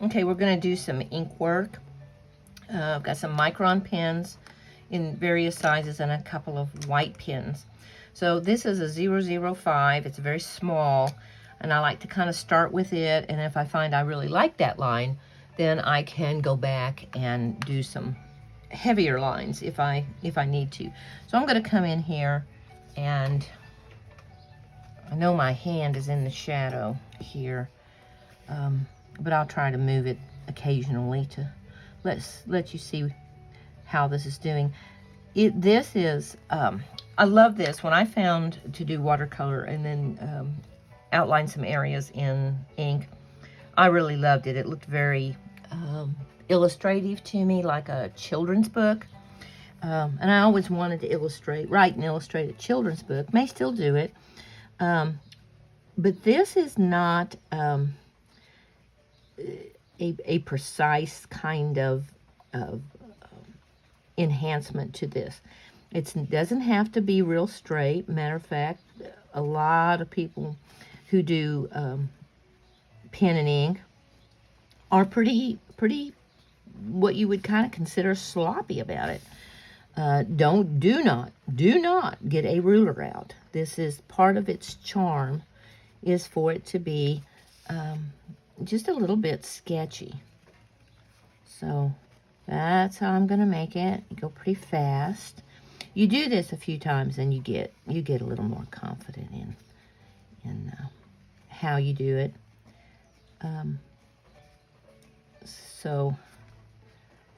Okay, we're going to do some ink work. I've got some Micron pens in various sizes and a couple of white pens. So this is a 005. It's very small, and I like to kind of start with it, and if I find I really like that line, then I can go back and do some heavier lines if I need to. So I'm going to come in here, and I know my hand is in the shadow here, but I'll try to move it occasionally to let you see how this is doing. This is, I love this. When I found to do watercolor and then outline some areas in ink, I really loved it. It looked very illustrative to me, like a children's book. And I always wanted to write and illustrate a children's book. May still do it. But this is not a precise kind of enhancement to this. It doesn't have to be real straight. Matter of fact, a lot of people who do pen and ink are pretty what you would kind of consider sloppy about it. Do not get a ruler out. This is part of its charm, is for it to be just a little bit sketchy. So that's how I'm gonna make it. You go pretty fast. You do this a few times and you get a little more confident in how you do it. So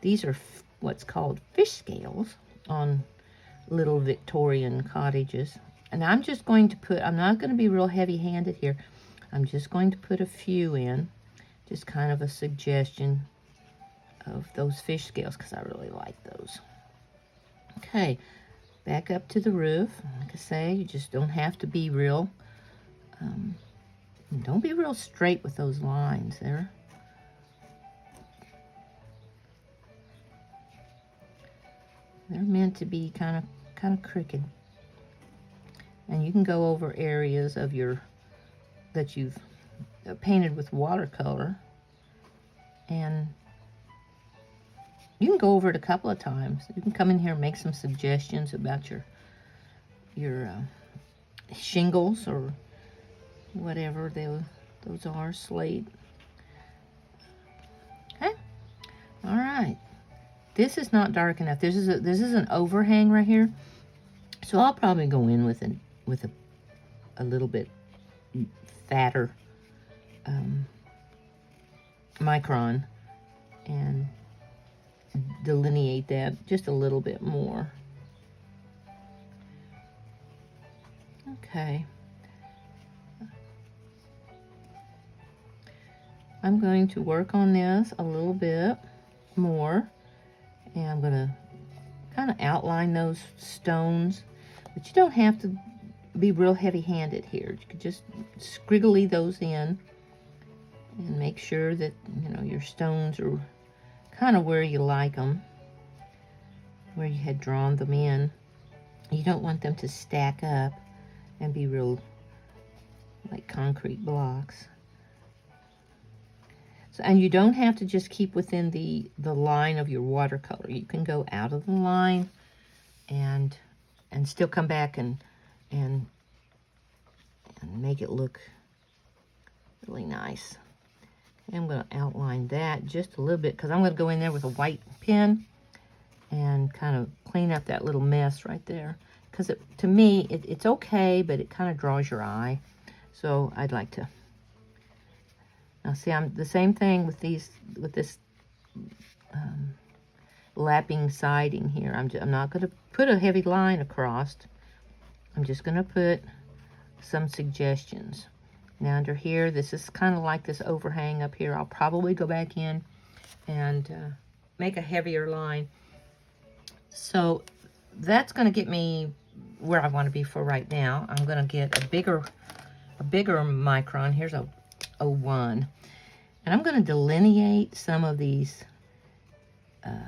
these are what's called fish scales on little Victorian cottages. And I'm just going to put, I'm not going to be real heavy-handed here. I'm just going to put a few in, just kind of a suggestion of those fish scales, because I really like those. Okay, back up to the roof. Like I say, you just don't have to be real, don't be real straight with those lines there. They're meant to be kind of crooked. And you can go over areas of that you've painted with watercolor, and you can go over it a couple of times. You can come in here and make some suggestions about your shingles or whatever those are, slate. Okay, all right. This is not dark enough. This is an overhang right here, so I'll probably go in with a little bit fatter Micron and delineate that just a little bit more. Okay. I'm going to work on this a little bit more, and I'm going to kind of outline those stones, but you don't have to be real heavy-handed here. You could just scriggly those in and make sure that, your stones are kind of where you like them, where you had drawn them in. You don't want them to stack up and be real like concrete blocks. So, and you don't have to just keep within the line of your watercolor. You can go out of the line and still come back and make it look really nice. Okay, I'm going to outline that just a little bit, because I'm going to go in there with a white pen and kind of clean up that little mess right there. Because to me, it's okay, but it kind of draws your eye. So I'd like to. Now see, I'm the same thing with this lapping siding here. I'm not going to put a heavy line across. I'm just going to put some suggestions. Now under here, this is kind of like this overhang up here. I'll probably go back in and make a heavier line. So that's going to get me where I want to be for right now. I'm going to get a bigger Micron. Here's a 01. And I'm going to delineate some of these,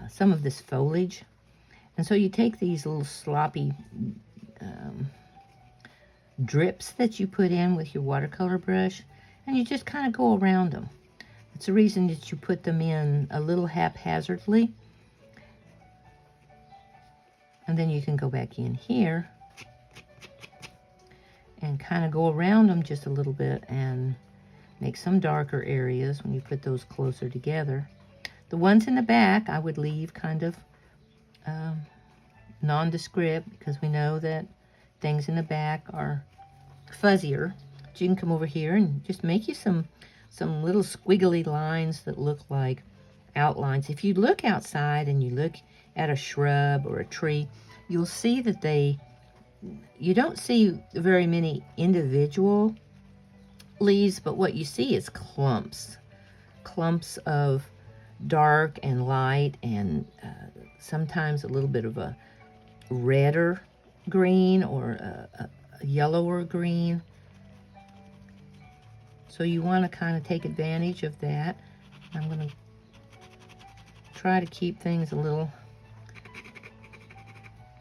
some of this foliage. And so you take these little sloppy drips that you put in with your watercolor brush, and you just kind of go around them. It's the reason that you put them in a little haphazardly. And then you can go back in here and kind of go around them just a little bit and make some darker areas when you put those closer together. The ones in the back I would leave kind of nondescript, because we know that things in the back are fuzzier. But you can come over here and just make you some little squiggly lines that look like outlines. If you look outside and you look at a shrub or a tree, you'll see that you don't see very many individual leaves, but what you see is clumps of dark and light, and sometimes a little bit of a redder green or a yellower green. So you want to kind of take advantage of that. I'm going to try to keep things a little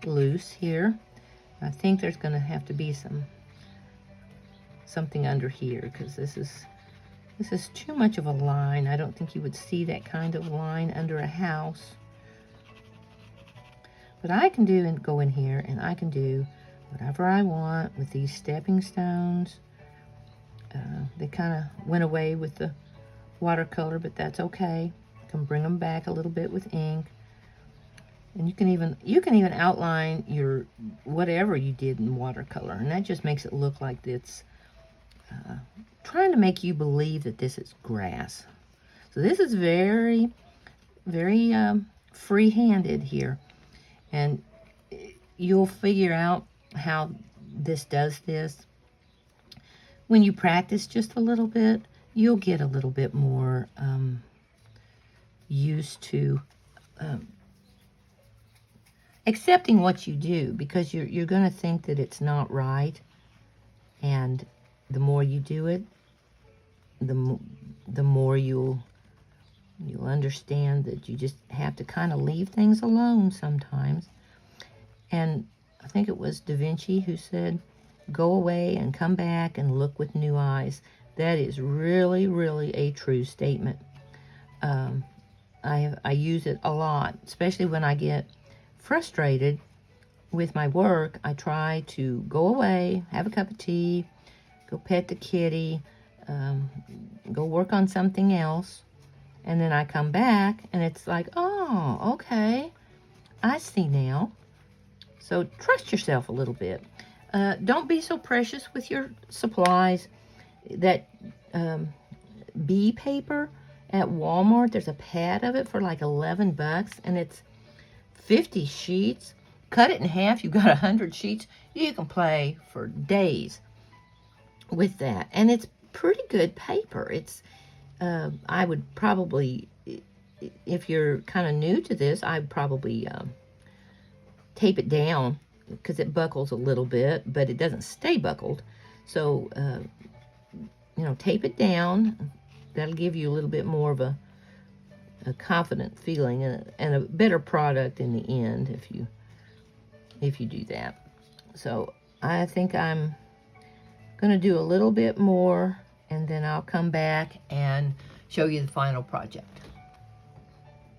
loose here. I think there's going to have to be something under here, because this is too much of a line. I don't think you would see that kind of line under a house. But I can do and go in here and I can do whatever I want with these stepping stones. They kind of went away with the watercolor, but that's okay. You can bring them back a little bit with ink. And you can even outline your whatever you did in watercolor, and that just makes it look like it's trying to make you believe that this is grass. So this is very, very free-handed here, and you'll figure out how this does this. When you practice just a little bit, you'll get a little bit more used to accepting what you do, because you're going to think that it's not right, and the more you do it, the more you'll understand that you just have to kind of leave things alone sometimes. And I think it was Da Vinci who said, go away and come back and look with new eyes. That is really, really a true statement. I use it a lot, especially when I get frustrated with my work. I try to go away, have a cup of tea, go pet the kitty, go work on something else, and then I come back and it's like, oh, okay, I see now. So trust yourself a little bit. Don't be so precious with your supplies. That bee paper at Walmart, there's a pad of it for like $11, and it's 50 sheets. Cut it in half, you've got 100 sheets. You can play for days with that, and it's pretty good paper. It's I would probably, if you're kind of new to this, I'd probably tape it down, because it buckles a little bit, but it doesn't stay buckled. So tape it down. That'll give you a little bit more of a confident feeling and a better product in the end if you do that. So I think I'm going to do a little bit more, and then I'll come back and show you the final project.